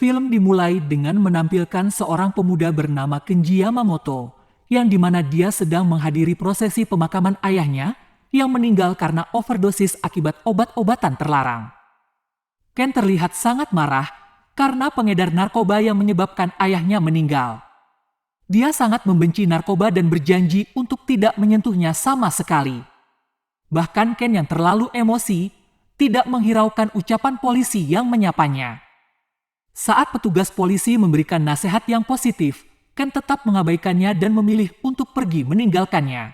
Film dimulai dengan menampilkan seorang pemuda bernama Kenji Yamamoto, yang dimana dia sedang menghadiri prosesi pemakaman ayahnya yang meninggal karena overdosis akibat obat-obatan terlarang. Ken terlihat sangat marah karena pengedar narkoba yang menyebabkan ayahnya meninggal. Dia sangat membenci narkoba dan berjanji untuk tidak menyentuhnya sama sekali. Bahkan Ken yang terlalu emosi tidak menghiraukan ucapan polisi yang menyapanya. Saat petugas polisi memberikan nasihat yang positif, Ken tetap mengabaikannya dan memilih untuk pergi meninggalkannya.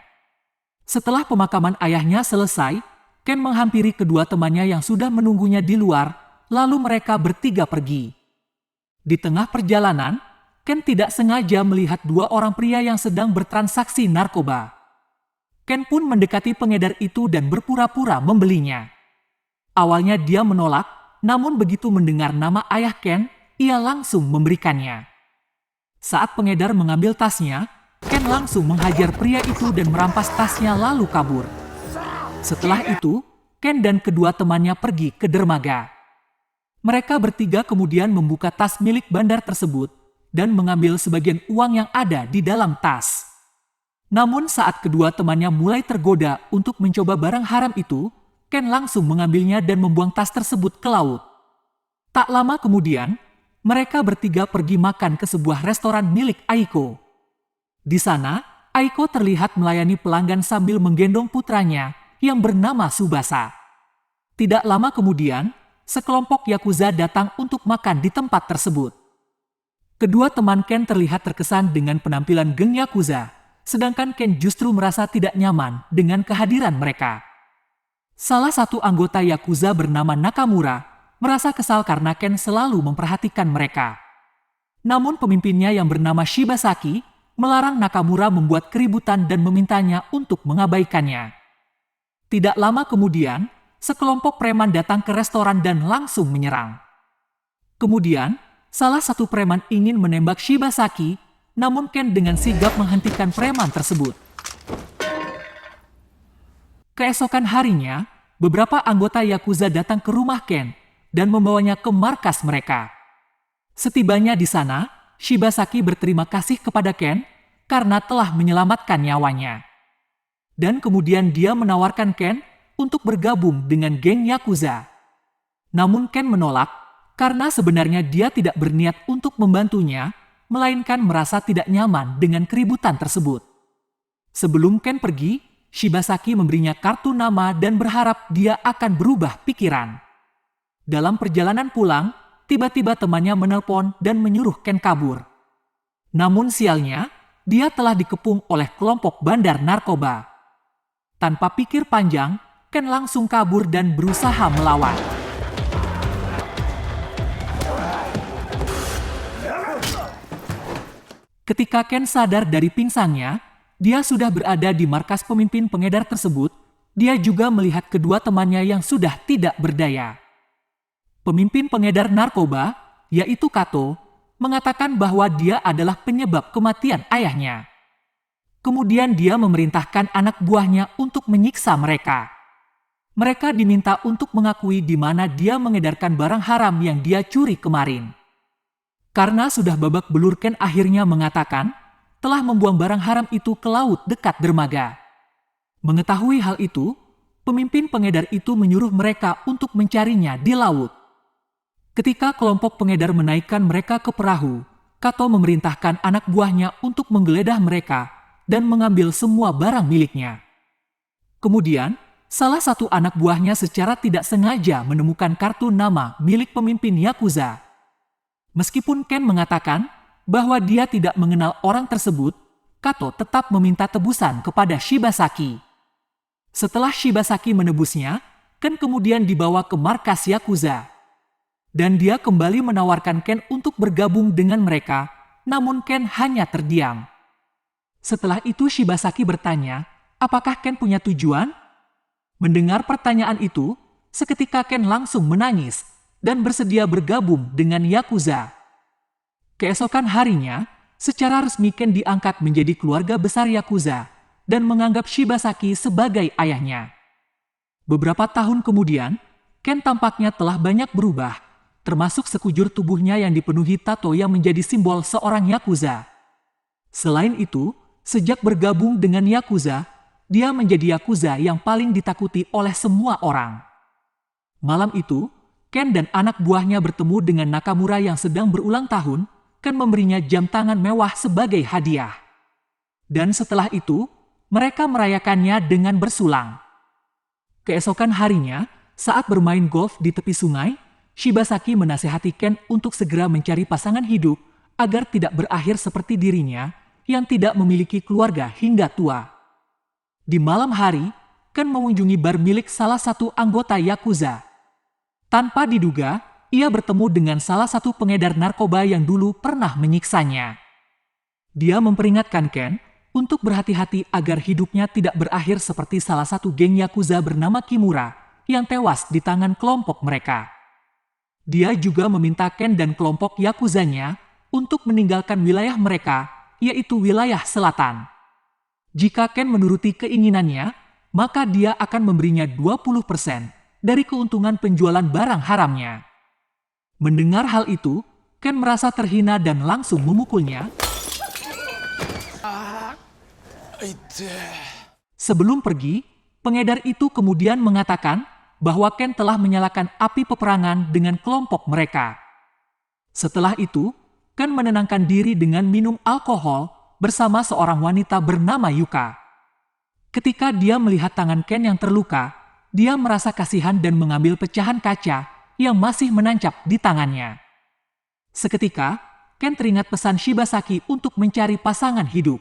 Setelah pemakaman ayahnya selesai, Ken menghampiri kedua temannya yang sudah menunggunya di luar, lalu mereka bertiga pergi. Di tengah perjalanan, Ken tidak sengaja melihat dua orang pria yang sedang bertransaksi narkoba. Ken pun mendekati pengedar itu dan berpura-pura membelinya. Awalnya dia menolak, namun begitu mendengar nama ayah Ken, ia langsung memberikannya. Saat pengedar mengambil tasnya, Ken langsung menghajar pria itu dan merampas tasnya lalu kabur. Setelah itu, Ken dan kedua temannya pergi ke dermaga. Mereka bertiga kemudian membuka tas milik bandar tersebut dan mengambil sebagian uang yang ada di dalam tas. Namun saat kedua temannya mulai tergoda untuk mencoba barang haram itu, Ken langsung mengambilnya dan membuang tas tersebut ke laut. Tak lama kemudian, mereka bertiga pergi makan ke sebuah restoran milik Aiko. Di sana, Aiko terlihat melayani pelanggan sambil menggendong putranya yang bernama Tsubasa. Tidak lama kemudian, sekelompok Yakuza datang untuk makan di tempat tersebut. Kedua teman Ken terlihat terkesan dengan penampilan geng Yakuza, sedangkan Ken justru merasa tidak nyaman dengan kehadiran mereka. Salah satu anggota Yakuza bernama Nakamura merasa kesal karena Ken selalu memperhatikan mereka. Namun pemimpinnya yang bernama Shibasaki melarang Nakamura membuat keributan dan memintanya untuk mengabaikannya. Tidak lama kemudian, sekelompok preman datang ke restoran dan langsung menyerang. Kemudian, salah satu preman ingin menembak Shibasaki, namun Ken dengan sigap menghentikan preman tersebut. Keesokan harinya, beberapa anggota Yakuza datang ke rumah Ken dan membawanya ke markas mereka. Setibanya di sana, Shibasaki berterima kasih kepada Ken karena telah menyelamatkan nyawanya. Dan kemudian dia menawarkan Ken untuk bergabung dengan geng Yakuza. Namun Ken menolak karena sebenarnya dia tidak berniat untuk membantunya, melainkan merasa tidak nyaman dengan keributan tersebut. Sebelum Ken pergi, Shibasaki memberinya kartu nama dan berharap dia akan berubah pikiran. Dalam perjalanan pulang, tiba-tiba temannya menelpon dan menyuruh Ken kabur. Namun sialnya, dia telah dikepung oleh kelompok bandar narkoba. Tanpa pikir panjang, Ken langsung kabur dan berusaha melawan. Ketika Ken sadar dari pingsannya, dia sudah berada di markas pemimpin pengedar tersebut. Dia juga melihat kedua temannya yang sudah tidak berdaya. Pemimpin pengedar narkoba, yaitu Kato, mengatakan bahwa dia adalah penyebab kematian ayahnya. Kemudian dia memerintahkan anak buahnya untuk menyiksa mereka. Mereka diminta untuk mengakui di mana dia mengedarkan barang haram yang dia curi kemarin. Karena sudah babak belur, Ken akhirnya mengatakan telah membuang barang haram itu ke laut dekat dermaga. Mengetahui hal itu, pemimpin pengedar itu menyuruh mereka untuk mencarinya di laut. Ketika kelompok pengedar menaikkan mereka ke perahu, Kato memerintahkan anak buahnya untuk menggeledah mereka dan mengambil semua barang miliknya. Kemudian, salah satu anak buahnya secara tidak sengaja menemukan kartu nama milik pemimpin Yakuza. Meskipun Ken mengatakan bahwa dia tidak mengenal orang tersebut, Kato tetap meminta tebusan kepada Shibasaki. Setelah Shibasaki menebusnya, Ken kemudian dibawa ke markas Yakuza. Dan dia kembali menawarkan Ken untuk bergabung dengan mereka, namun Ken hanya terdiam. Setelah itu Shibasaki bertanya, apakah Ken punya tujuan? Mendengar pertanyaan itu, seketika Ken langsung menangis dan bersedia bergabung dengan Yakuza. Keesokan harinya, secara resmi Ken diangkat menjadi keluarga besar Yakuza dan menganggap Shibasaki sebagai ayahnya. Beberapa tahun kemudian, Ken tampaknya telah banyak berubah, termasuk sekujur tubuhnya yang dipenuhi tato yang menjadi simbol seorang Yakuza. Selain itu, sejak bergabung dengan Yakuza, dia menjadi Yakuza yang paling ditakuti oleh semua orang. Malam itu, Ken dan anak buahnya bertemu dengan Nakamura yang sedang berulang tahun. Ken memberinya jam tangan mewah sebagai hadiah. Dan setelah itu, mereka merayakannya dengan bersulang. Keesokan harinya, saat bermain golf di tepi sungai, Shibasaki menasihati Ken untuk segera mencari pasangan hidup agar tidak berakhir seperti dirinya yang tidak memiliki keluarga hingga tua. Di malam hari, Ken mengunjungi bar milik salah satu anggota Yakuza. Tanpa diduga, ia bertemu dengan salah satu pengedar narkoba yang dulu pernah menyiksanya. Dia memperingatkan Ken untuk berhati-hati agar hidupnya tidak berakhir seperti salah satu geng Yakuza bernama Kimura yang tewas di tangan kelompok mereka. Dia juga meminta Ken dan kelompok Yakuzanya untuk meninggalkan wilayah mereka, yaitu wilayah selatan. Jika Ken menuruti keinginannya, maka dia akan memberinya 20% dari keuntungan penjualan barang haramnya. Mendengar hal itu, Ken merasa terhina dan langsung memukulnya. Sebelum pergi, pengedar itu kemudian mengatakan bahwa Ken telah menyalakan api peperangan dengan kelompok mereka. Setelah itu, Ken menenangkan diri dengan minum alkohol bersama seorang wanita bernama Yuka. Ketika dia melihat tangan Ken yang terluka, dia merasa kasihan dan mengambil pecahan kaca yang masih menancap di tangannya. Seketika, Ken teringat pesan Shibasaki untuk mencari pasangan hidup.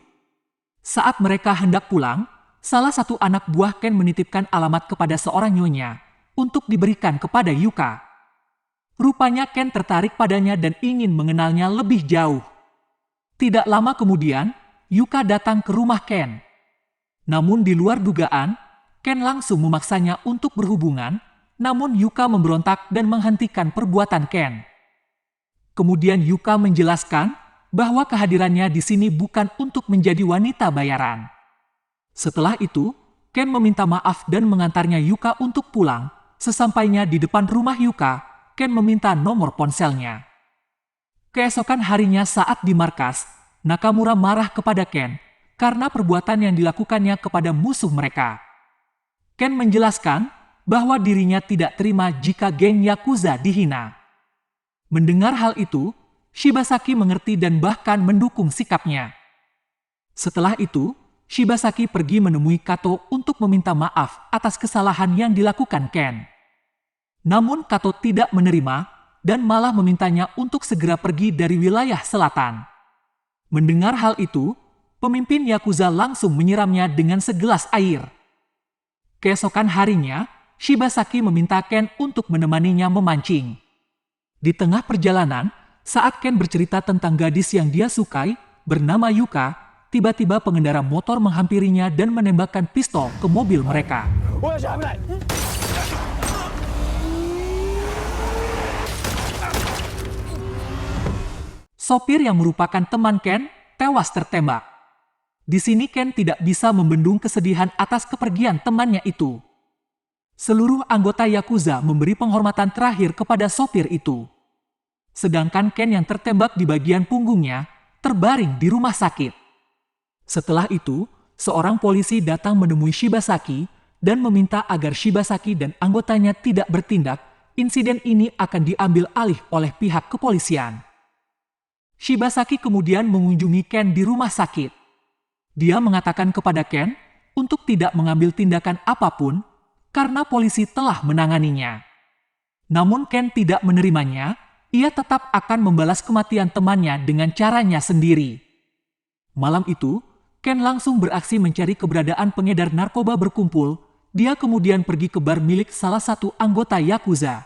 Saat mereka hendak pulang, salah satu anak buah Ken menitipkan alamat kepada seorang nyonya untuk diberikan kepada Yuka. Rupanya Ken tertarik padanya dan ingin mengenalnya lebih jauh. Tidak lama kemudian, Yuka datang ke rumah Ken. Namun di luar dugaan, Ken langsung memaksanya untuk berhubungan, namun Yuka memberontak dan menghentikan perbuatan Ken. Kemudian Yuka menjelaskan bahwa kehadirannya di sini bukan untuk menjadi wanita bayaran. Setelah itu, Ken meminta maaf dan mengantarnya Yuka untuk pulang. Sesampainya di depan rumah Yuka, Ken meminta nomor ponselnya. Keesokan harinya saat di markas, Nakamura marah kepada Ken karena perbuatan yang dilakukannya kepada musuh mereka. Ken menjelaskan bahwa dirinya tidak terima jika geng Yakuza dihina. Mendengar hal itu, Shibasaki mengerti dan bahkan mendukung sikapnya. Setelah itu, Shibasaki pergi menemui Kato untuk meminta maaf atas kesalahan yang dilakukan Ken. Namun Kato tidak menerima dan malah memintanya untuk segera pergi dari wilayah selatan. Mendengar hal itu, pemimpin Yakuza langsung menyiramnya dengan segelas air. Keesokan harinya, Shibasaki meminta Ken untuk menemaninya memancing. Di tengah perjalanan, saat Ken bercerita tentang gadis yang dia sukai, bernama Yuka, tiba-tiba pengendara motor menghampirinya dan menembakkan pistol ke mobil mereka. Sopir yang merupakan teman Ken tewas tertembak. Di sini Ken tidak bisa membendung kesedihan atas kepergian temannya itu. Seluruh anggota Yakuza memberi penghormatan terakhir kepada sopir itu. Sedangkan Ken yang tertembak di bagian punggungnya terbaring di rumah sakit. Setelah itu, seorang polisi datang menemui Shibasaki dan meminta agar Shibasaki dan anggotanya tidak bertindak. Insiden ini akan diambil alih oleh pihak kepolisian. Shibasaki kemudian mengunjungi Ken di rumah sakit. Dia mengatakan kepada Ken untuk tidak mengambil tindakan apapun karena polisi telah menanganinya. Namun Ken tidak menerimanya, ia tetap akan membalas kematian temannya dengan caranya sendiri. Malam itu, Ken langsung beraksi mencari keberadaan pengedar narkoba berkumpul. Dia kemudian pergi ke bar milik salah satu anggota Yakuza.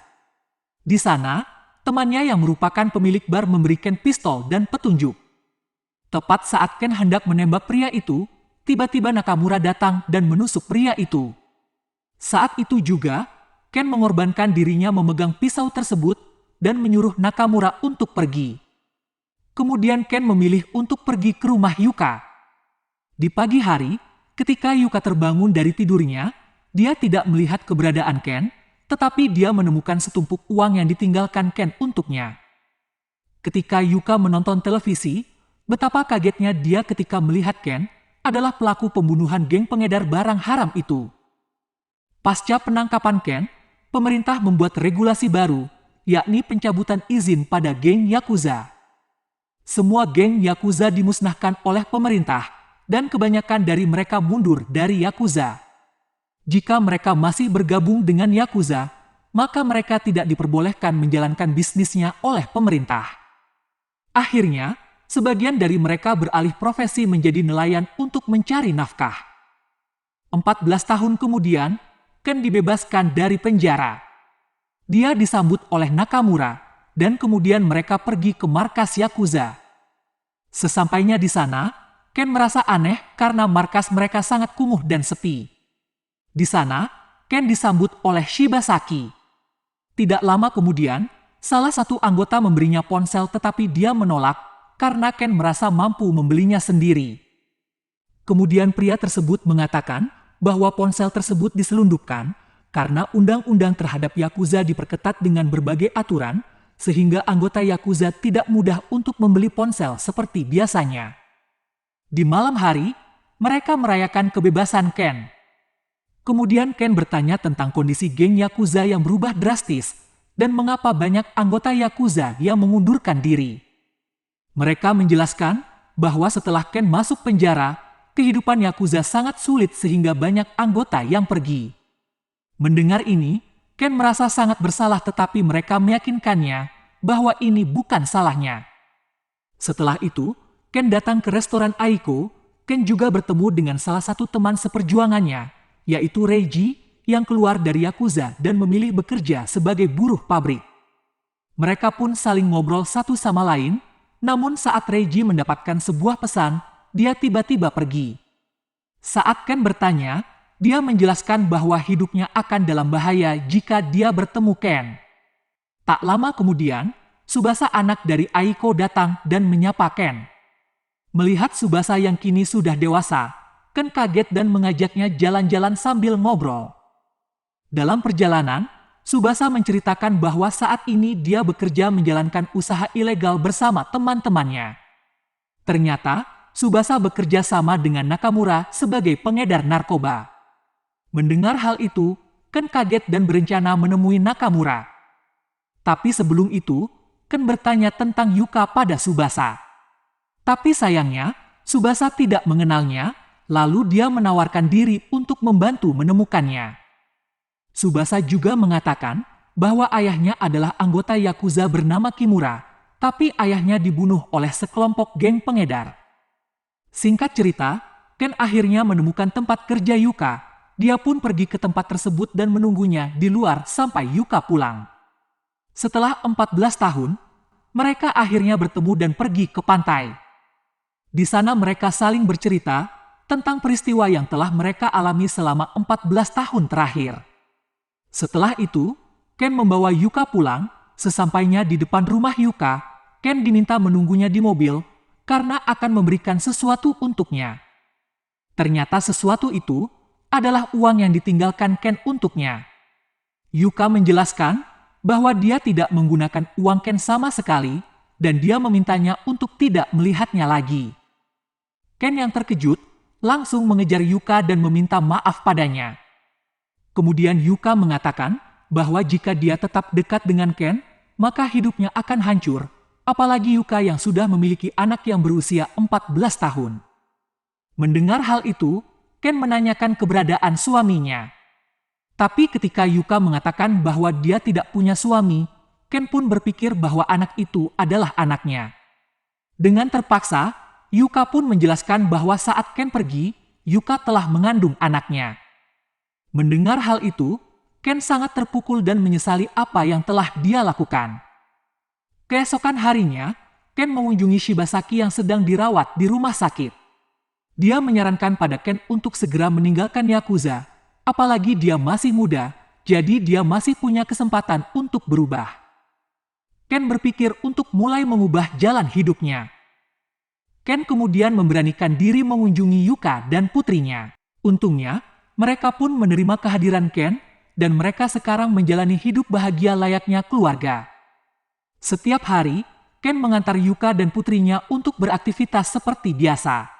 Di sana, temannya yang merupakan pemilik bar memberikan pistol dan petunjuk. Tepat saat Ken hendak menembak pria itu, tiba-tiba Nakamura datang dan menusuk pria itu. Saat itu juga, Ken mengorbankan dirinya memegang pisau tersebut dan menyuruh Nakamura untuk pergi. Kemudian Ken memilih untuk pergi ke rumah Yuka. Di pagi hari, ketika Yuka terbangun dari tidurnya, dia tidak melihat keberadaan Ken, tetapi dia menemukan setumpuk uang yang ditinggalkan Ken untuknya. Ketika Yuka menonton televisi, betapa kagetnya dia ketika melihat Ken adalah pelaku pembunuhan geng pengedar barang haram itu. Pasca penangkapan Ken, pemerintah membuat regulasi baru, yakni pencabutan izin pada geng Yakuza. Semua geng Yakuza dimusnahkan oleh pemerintah, dan kebanyakan dari mereka mundur dari Yakuza. Jika mereka masih bergabung dengan Yakuza, maka mereka tidak diperbolehkan menjalankan bisnisnya oleh pemerintah. Akhirnya, sebagian dari mereka beralih profesi menjadi nelayan untuk mencari nafkah. 14 tahun kemudian, Ken dibebaskan dari penjara. Dia disambut oleh Nakamura, dan kemudian mereka pergi ke markas Yakuza. Sesampainya di sana, Ken merasa aneh karena markas mereka sangat kumuh dan sepi. Di sana, Ken disambut oleh Shibasaki. Tidak lama kemudian, salah satu anggota memberinya ponsel tetapi dia menolak karena Ken merasa mampu membelinya sendiri. Kemudian pria tersebut mengatakan bahwa ponsel tersebut diselundupkan karena undang-undang terhadap Yakuza diperketat dengan berbagai aturan, sehingga anggota Yakuza tidak mudah untuk membeli ponsel seperti biasanya. Di malam hari, mereka merayakan kebebasan Ken. Kemudian Ken bertanya tentang kondisi geng Yakuza yang berubah drastis dan mengapa banyak anggota Yakuza yang mengundurkan diri. Mereka menjelaskan bahwa setelah Ken masuk penjara, kehidupan Yakuza sangat sulit sehingga banyak anggota yang pergi. Mendengar ini, Ken merasa sangat bersalah tetapi mereka meyakinkannya bahwa ini bukan salahnya. Setelah itu, Ken datang ke restoran Aiko. Ken juga bertemu dengan salah satu teman seperjuangannya, yaitu Reiji, yang keluar dari Yakuza dan memilih bekerja sebagai buruh pabrik. Mereka pun saling ngobrol satu sama lain, namun saat Reiji mendapatkan sebuah pesan, dia tiba-tiba pergi. Saat Ken bertanya, dia menjelaskan bahwa hidupnya akan dalam bahaya jika dia bertemu Ken. Tak lama kemudian, Tsubasa anak dari Aiko datang dan menyapa Ken. Melihat Tsubasa yang kini sudah dewasa, Ken kaget dan mengajaknya jalan-jalan sambil ngobrol. Dalam perjalanan, Tsubasa menceritakan bahwa saat ini dia bekerja menjalankan usaha ilegal bersama teman-temannya. Ternyata, Tsubasa bekerja sama dengan Nakamura sebagai pengedar narkoba. Mendengar hal itu, Ken kaget dan berencana menemui Nakamura. Tapi sebelum itu, Ken bertanya tentang Yuka pada Tsubasa. Tapi sayangnya, Tsubasa tidak mengenalnya, lalu dia menawarkan diri untuk membantu menemukannya. Tsubasa juga mengatakan bahwa ayahnya adalah anggota Yakuza bernama Kimura, tapi ayahnya dibunuh oleh sekelompok geng pengedar. Singkat cerita, Ken akhirnya menemukan tempat kerja Yuka. Dia pun pergi ke tempat tersebut dan menunggunya di luar sampai Yuka pulang. Setelah 14 tahun, mereka akhirnya bertemu dan pergi ke pantai. Di sana mereka saling bercerita tentang peristiwa yang telah mereka alami selama 14 tahun terakhir. Setelah itu, Ken membawa Yuka pulang. Sesampainya di depan rumah Yuka, Ken diminta menunggunya di mobil karena akan memberikan sesuatu untuknya. Ternyata sesuatu itu adalah uang yang ditinggalkan Ken untuknya. Yuka menjelaskan bahwa dia tidak menggunakan uang Ken sama sekali dan dia memintanya untuk tidak melihatnya lagi. Ken yang terkejut langsung mengejar Yuka dan meminta maaf padanya. Kemudian Yuka mengatakan bahwa jika dia tetap dekat dengan Ken, maka hidupnya akan hancur, apalagi Yuka yang sudah memiliki anak yang berusia 14 tahun. Mendengar hal itu, Ken menanyakan keberadaan suaminya. Tapi ketika Yuka mengatakan bahwa dia tidak punya suami, Ken pun berpikir bahwa anak itu adalah anaknya. Dengan terpaksa, Yuka pun menjelaskan bahwa saat Ken pergi, Yuka telah mengandung anaknya. Mendengar hal itu, Ken sangat terpukul dan menyesali apa yang telah dia lakukan. Keesokan harinya, Ken mengunjungi Shibasaki yang sedang dirawat di rumah sakit. Dia menyarankan pada Ken untuk segera meninggalkan Yakuza, apalagi dia masih muda, jadi dia masih punya kesempatan untuk berubah. Ken berpikir untuk mulai mengubah jalan hidupnya. Ken kemudian memberanikan diri mengunjungi Yuka dan putrinya. Untungnya, mereka pun menerima kehadiran Ken dan mereka sekarang menjalani hidup bahagia layaknya keluarga. Setiap hari, Ken mengantar Yuka dan putrinya untuk beraktivitas seperti biasa.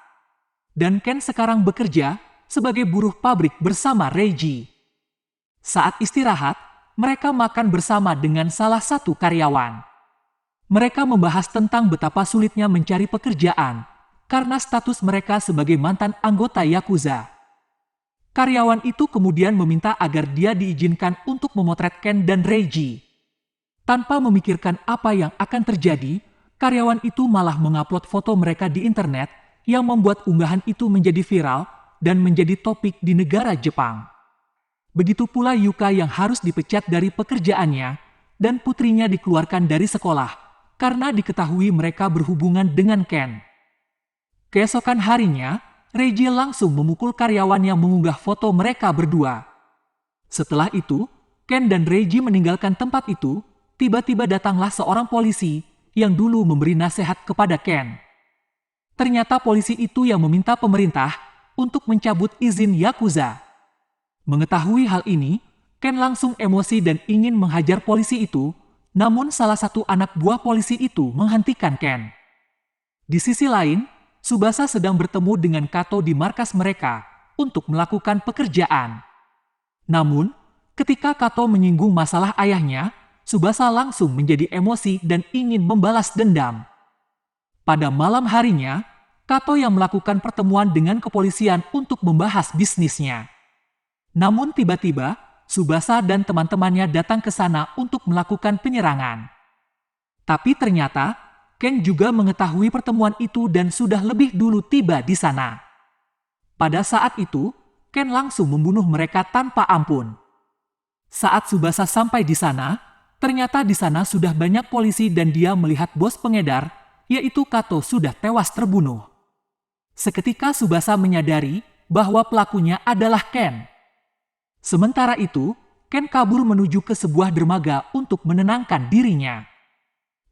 Dan Ken sekarang bekerja sebagai buruh pabrik bersama Reiji. Saat istirahat, mereka makan bersama dengan salah satu karyawan. Mereka membahas tentang betapa sulitnya mencari pekerjaan karena status mereka sebagai mantan anggota Yakuza. Karyawan itu kemudian meminta agar dia diizinkan untuk memotret Ken dan Reiji. Tanpa memikirkan apa yang akan terjadi, karyawan itu malah mengupload foto mereka di internet yang membuat unggahan itu menjadi viral dan menjadi topik di negara Jepang. Begitu pula Yuka yang harus dipecat dari pekerjaannya dan putrinya dikeluarkan dari sekolah karena diketahui mereka berhubungan dengan Ken. Keesokan harinya, Reiji langsung memukul karyawan yang mengunggah foto mereka berdua. Setelah itu, Ken dan Reiji meninggalkan tempat itu. Tiba-tiba datanglah seorang polisi yang dulu memberi nasihat kepada Ken. Ternyata polisi itu yang meminta pemerintah untuk mencabut izin Yakuza. Mengetahui hal ini, Ken langsung emosi dan ingin menghajar polisi itu, namun salah satu anak buah polisi itu menghentikan Ken. Di sisi lain, Tsubasa sedang bertemu dengan Kato di markas mereka untuk melakukan pekerjaan. Namun, ketika Kato menyinggung masalah ayahnya, Tsubasa langsung menjadi emosi dan ingin membalas dendam. Pada malam harinya, Kato yang melakukan pertemuan dengan kepolisian untuk membahas bisnisnya. Namun tiba-tiba, Tsubasa dan teman-temannya datang ke sana untuk melakukan penyerangan. Tapi ternyata, Ken juga mengetahui pertemuan itu dan sudah lebih dulu tiba di sana. Pada saat itu, Ken langsung membunuh mereka tanpa ampun. Saat Tsubasa sampai di sana, ternyata di sana sudah banyak polisi dan dia melihat bos pengedar, yaitu Kato sudah tewas terbunuh. Seketika Tsubasa menyadari bahwa pelakunya adalah Ken. Sementara itu, Ken kabur menuju ke sebuah dermaga untuk menenangkan dirinya.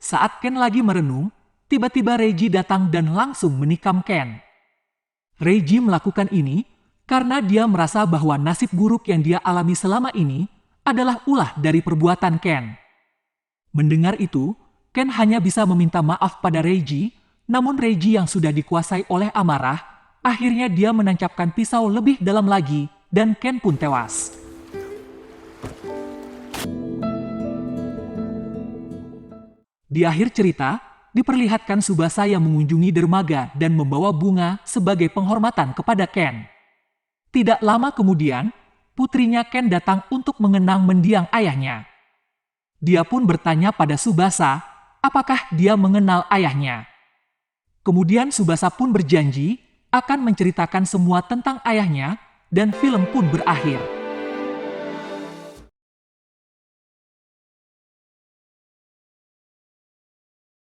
Saat Ken lagi merenung, tiba-tiba Reiji datang dan langsung menikam Ken. Reiji melakukan ini karena dia merasa bahwa nasib buruk yang dia alami selama ini adalah ulah dari perbuatan Ken. Mendengar itu, Ken hanya bisa meminta maaf pada Reiji, namun Reiji yang sudah dikuasai oleh amarah, akhirnya dia menancapkan pisau lebih dalam lagi dan Ken pun tewas. Di akhir cerita, diperlihatkan Tsubasa yang mengunjungi dermaga dan membawa bunga sebagai penghormatan kepada Ken. Tidak lama kemudian, putrinya Ken datang untuk mengenang mendiang ayahnya. Dia pun bertanya pada Tsubasa, apakah dia mengenal ayahnya. Kemudian Tsubasa pun berjanji akan menceritakan semua tentang ayahnya dan film pun berakhir.